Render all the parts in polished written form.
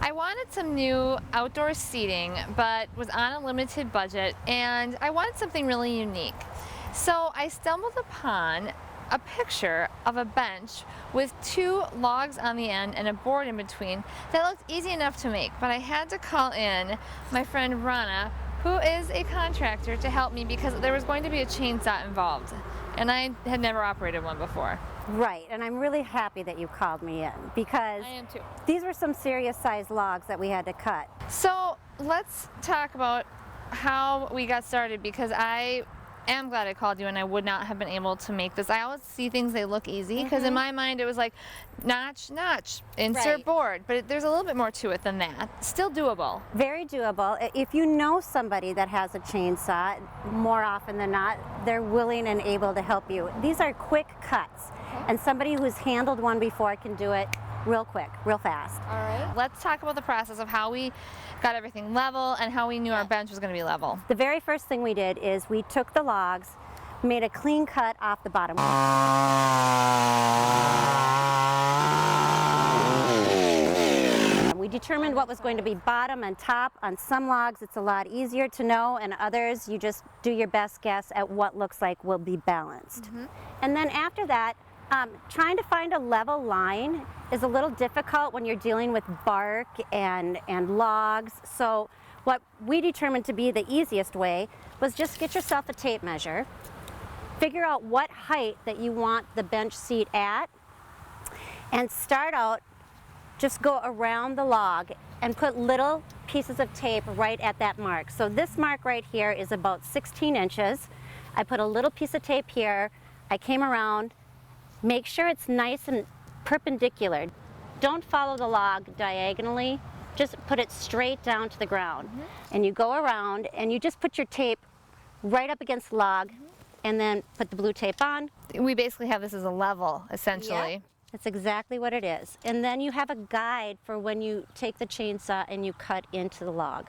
I wanted some new outdoor seating, but was on a limited budget, and I wanted something really unique. So I stumbled upon a picture of a bench with 2 logs on the end and a board in between that looked easy enough to make, but I had to call in my friend Rana, who is a contractor, to help me because there was going to be a chainsaw involved, and I had never operated one before. Right, and I'm really happy that you called me in because I am too. these were some serious sized logs that we had to cut. So let's talk about how we got started, because I am glad I called you and I would not have been able to make this. I always see things, they look easy, because in my mind it was like notch, notch, insert Right. board, but there's a little bit more to it than that. Still doable. Very doable. If you know somebody that has a chainsaw, more often than not, they're willing and able to help you. These are quick cuts, and somebody who's handled one before can do it real quick, real fast. All right. Let's talk about the process of how we got everything level and how we knew our bench was going to be level. The very first thing we did is we took the logs, made a clean cut off the bottom. We determined what was going to be bottom and top. On some logs it's a lot easier to know, and others you just do your best guess at what looks like will be balanced. And then after that, trying to find a level line is a little difficult when you're dealing with bark and logs. So what we determined to be the easiest way was just get yourself a tape measure, figure out what height that you want the bench seat at, and start out, just go around the log and put little pieces of tape right at that mark. So this mark right here is about 16 inches. I put a little piece of tape here, I came around. Make sure it's nice and perpendicular. Don't follow the log diagonally, just put it straight down to the ground. And you go around and you just put your tape right up against the log and then put the blue tape on. We basically have this as a level, essentially. Yep, that's exactly what it is. And then you have a guide for when you take the chainsaw and you cut into the log.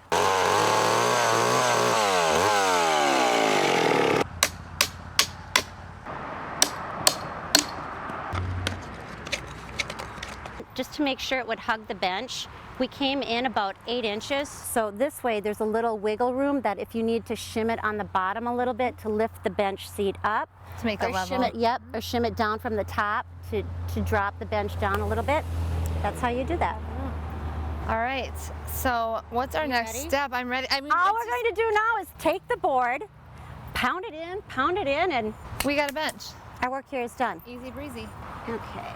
Just to make sure it would hug the bench, we came in about 8 inches. So this way there's a little wiggle room that if you need to shim it on the bottom a little bit to lift the bench seat up. To make the or level. Shim it, yep, or shim it down from the top to drop the bench down a little bit. That's how you do that. All right, so what's our next ready? step? I'm ready. I mean, All we're going to do now is take the board, pound it in, and we got a bench. our work here is done. Easy breezy. Okay.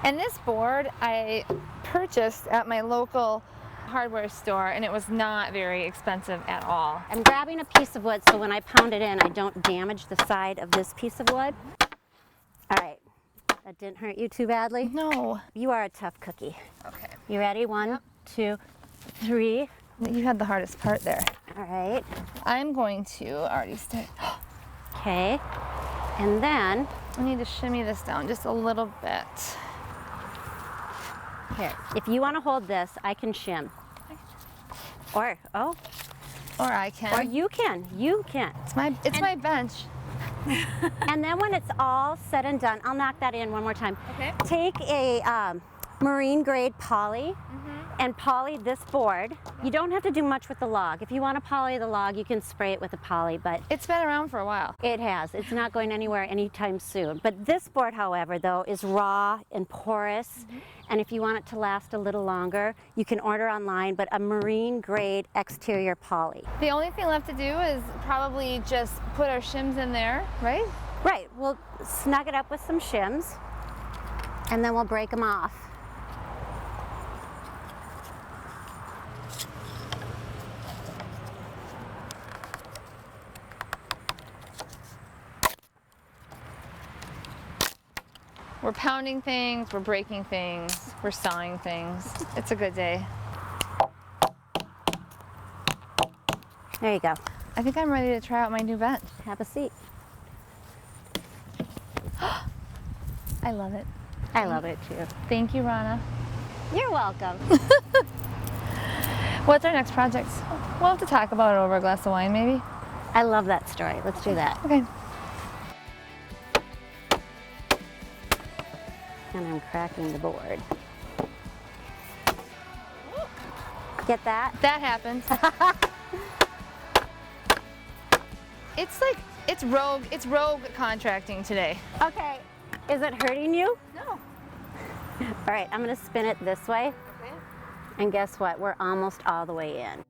And this board I purchased at my local hardware store, and it was not very expensive at all. I'm grabbing a piece of wood so when I pound it in, I don't damage the side of this piece of wood. All right, that didn't hurt you too badly? No. You are a tough cookie. Okay. You ready? 1, 2, 3. You had the hardest part there. All right, I'm going to already start. okay. And then, I need to shimmy this down just a little bit. here, if you want to hold this, I can shim. Or, Or I can. or you can. It's my bench. And then when it's all said and done, I'll knock that in one more time. Okay. Take a marine grade poly and poly this board. You don't have to do much with the log. If you want to poly the log, you can spray it with a poly, but It's been around for a while. it has. It's not going anywhere anytime soon. But this board, however, though, is raw and porous. And if you want it to last a little longer, you can order online, but a marine grade exterior poly. The only thing left to do is probably just put our shims in there, right? Right, we'll snug it up with some shims and then we'll break them off. We're pounding things, we're breaking things, we're sawing things. It's a good day. There you go. I think I'm ready to try out my new bench. Have a seat. I love it. I love it too. Thank you, Rana. You're welcome. What's our next project? We'll have to talk about it over a glass of wine, maybe. I love that story. Let's do that. Okay. And I'm cracking the board. Get that? That happens. It's rogue contracting today. Okay, is it hurting you? No. All right, I'm gonna spin it this way, Okay. and guess what? We're almost all the way in.